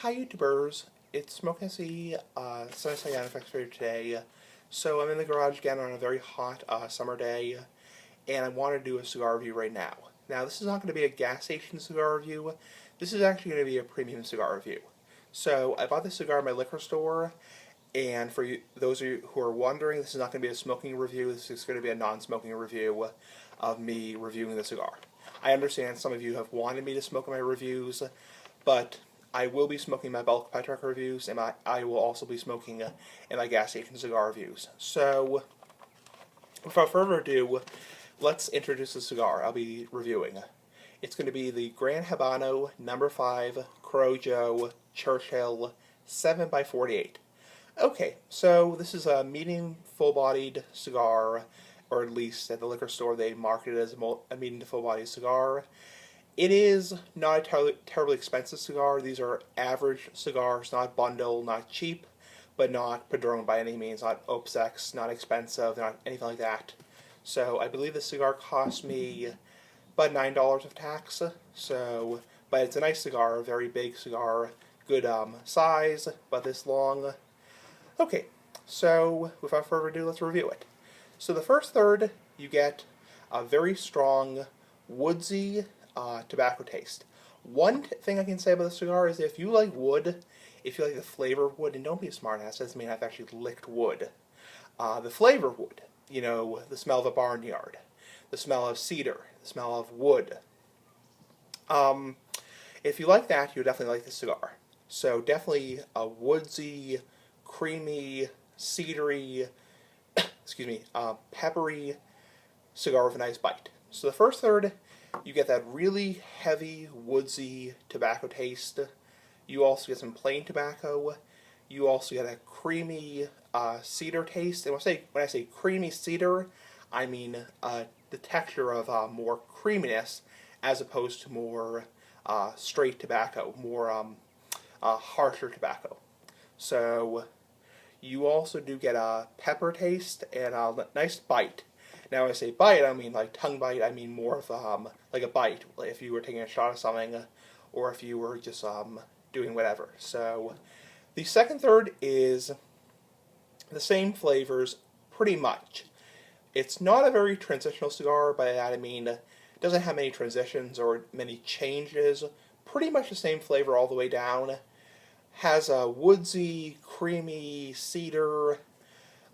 Hi YouTubers, it's Smoke SE, Sunny Effects for you today. So I'm in the garage again on a very hot summer day, and I want to do a cigar review right now. Now this is not going to be a gas station cigar review, this is actually going to be a premium cigar review. So I bought this cigar at my liquor store, and for those of you who are wondering, this is not going to be a smoking review, this is going to be a non-smoking review of me reviewing the cigar. I understand some of you have wanted me to smoke in my reviews, but I will be smoking my bulk pet truck reviews, and I will also be smoking in my gas station cigar reviews. So, without further ado, let's introduce the cigar I'll be reviewing. It's going to be the Gran Habano No. 5 Corojo Churchill 7x48. Okay, so this is a medium full-bodied cigar, or at least at the liquor store they market it as a medium to full-bodied cigar. It is not a terribly expensive cigar. These are average cigars, not bundle, not cheap, but not Padron by any means, not obsex, not expensive, not anything like that. So I believe this cigar cost me about $9 of tax. So, but it's a nice cigar, a very big cigar, good size, but this long. Okay, so without further ado, let's review it. So the first third, you get a very strong, woodsy tobacco taste. One thing I can say about the cigar is if you like wood, if you like the flavor of wood, and don't be a smartass, doesn't mean I've actually licked wood. The flavor of wood, you know, the smell of a barnyard, the smell of cedar, the smell of wood. If you like that, you'll definitely like the cigar. So definitely a woodsy, creamy, cedary, excuse me, peppery cigar with a nice bite. So the first third, you get that really heavy, woodsy tobacco taste. You also get some plain tobacco. You also get a creamy cedar taste. And when I say creamy cedar, I mean the texture of more creaminess as opposed to more straight tobacco, more harsher tobacco. So you also do get a pepper taste and a nice bite. Now, when I say bite, I don't mean like tongue bite. I mean more of like a bite, like if you were taking a shot of something, or if you were just doing whatever. So, the second third is the same flavors, pretty much. It's not a very transitional cigar. By that I mean it doesn't have many transitions or many changes. Pretty much the same flavor all the way down. Has a woodsy, creamy cedar.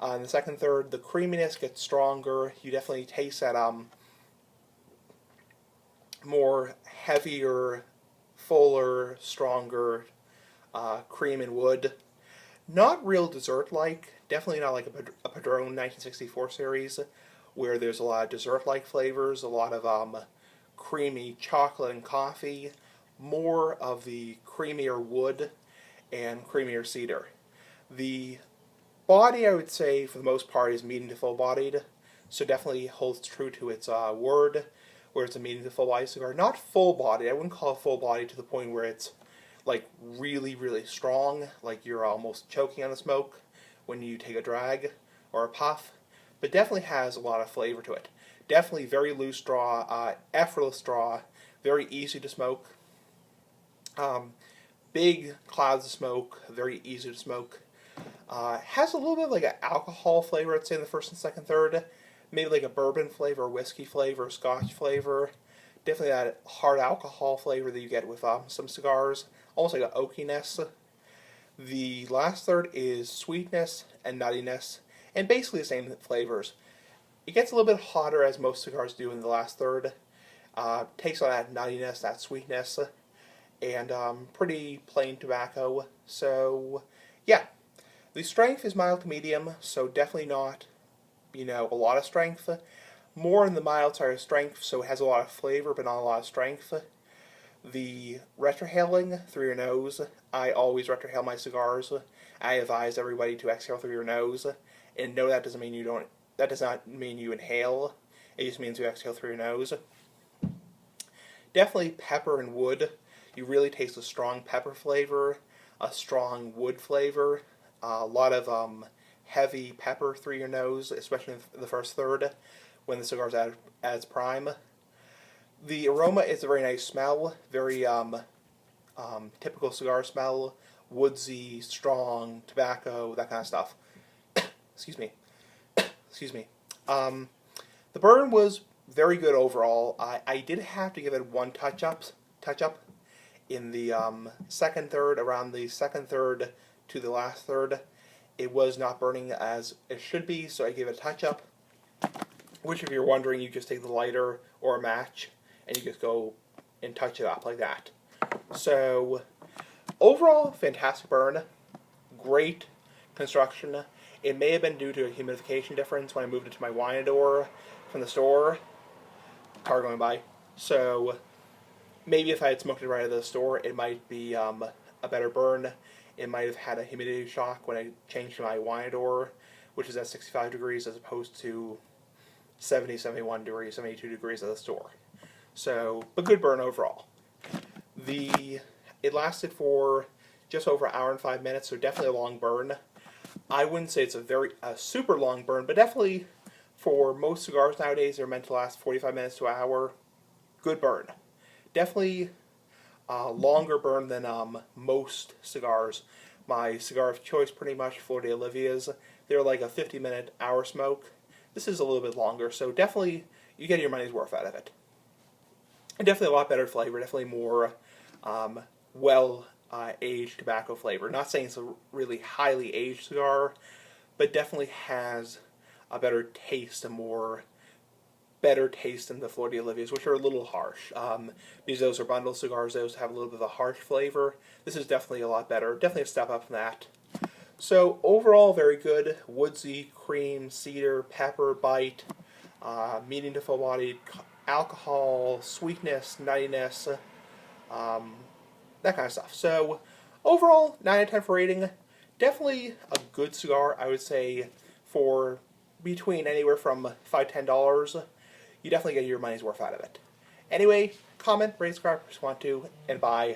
In the second third, the creaminess gets stronger. You definitely taste that more heavier, fuller, stronger cream and wood. Not real dessert-like. Definitely not like a Padron 1964 series, where there's a lot of dessert-like flavors, a lot of creamy chocolate and coffee. More of the creamier wood and creamier cedar. The body, I would say, for the most part, is medium to full-bodied, so definitely holds true to its word, where it's a medium to full-bodied cigar. Not full-bodied, I wouldn't call it full-bodied to the point where it's like really, really strong, like you're almost choking on the smoke when you take a drag or a puff, but definitely has a lot of flavor to it. Definitely very loose draw, effortless draw, very easy to smoke. Big clouds of smoke, very easy to smoke. Has a little bit of like an alcohol flavor, I'd say, in the first and second third. Maybe like a bourbon flavor, whiskey flavor, scotch flavor. Definitely that hard alcohol flavor that you get with some cigars. Almost like an oakiness. The last third is sweetness and nuttiness, and basically the same flavors. It gets a little bit hotter, as most cigars do in the last third. Takes on that nuttiness, that sweetness, and pretty plain tobacco. So, yeah. The strength is mild to medium, so definitely not, you know, a lot of strength. More in the mild side of strength, so it has a lot of flavor, but not a lot of strength. The retrohaling through your nose, I always retrohale my cigars. I advise everybody to exhale through your nose, and no, that doesn't mean you don't. That does not mean you inhale. It just means you exhale through your nose. Definitely pepper and wood. You really taste a strong pepper flavor, a strong wood flavor. A lot of heavy pepper through your nose, especially in the first third, when the cigar's at its prime. The aroma is a very nice smell, very typical cigar smell, woodsy, strong, tobacco, that kind of stuff. Excuse me. Excuse me. The burn was very good overall. I did have to give it one touch up in the second third, around the second third to the last third. It was not burning as it should be, so I gave it a touch up. Which, if you're wondering, you just take the lighter or a match and you just go and touch it up like that. So, overall, fantastic burn. Great construction. It may have been due to a humidification difference when I moved it to my wine door from the store. Car going by. So, maybe if I had smoked it right out of the store, it might be a better burn. It might have had a humidity shock when I changed to my wine door, which is at 65 degrees as opposed to 70, 71 degrees, 72 degrees at the store. So, but good burn overall. It lasted for just over an hour and 5 minutes, so definitely a long burn. I wouldn't say it's a super long burn, but definitely for most cigars nowadays, they're meant to last 45 minutes to an hour. Good burn. Definitely longer burn than most cigars. My cigar of choice, pretty much, Flor de Olivia's, they're like a 50-minute hour smoke. This is a little bit longer, so definitely you get your money's worth out of it. And definitely a lot better flavor, definitely more well-aged tobacco flavor. Not saying it's a really highly aged cigar, but definitely has a better taste, better taste than the Flor de Olivia's, which are a little harsh. Because those are bundle cigars, those have a little bit of a harsh flavor. This is definitely a lot better, definitely a step up from that. So overall, very good. Woodsy, cream, cedar, pepper, bite, medium to full-bodied, alcohol, sweetness, nuttiness, that kind of stuff. So overall, 9 out of 10 for rating. Definitely a good cigar, I would say, for between anywhere from $5 to $10. You definitely get your money's worth out of it. Anyway, comment, rate, subscribe if you want to, and bye.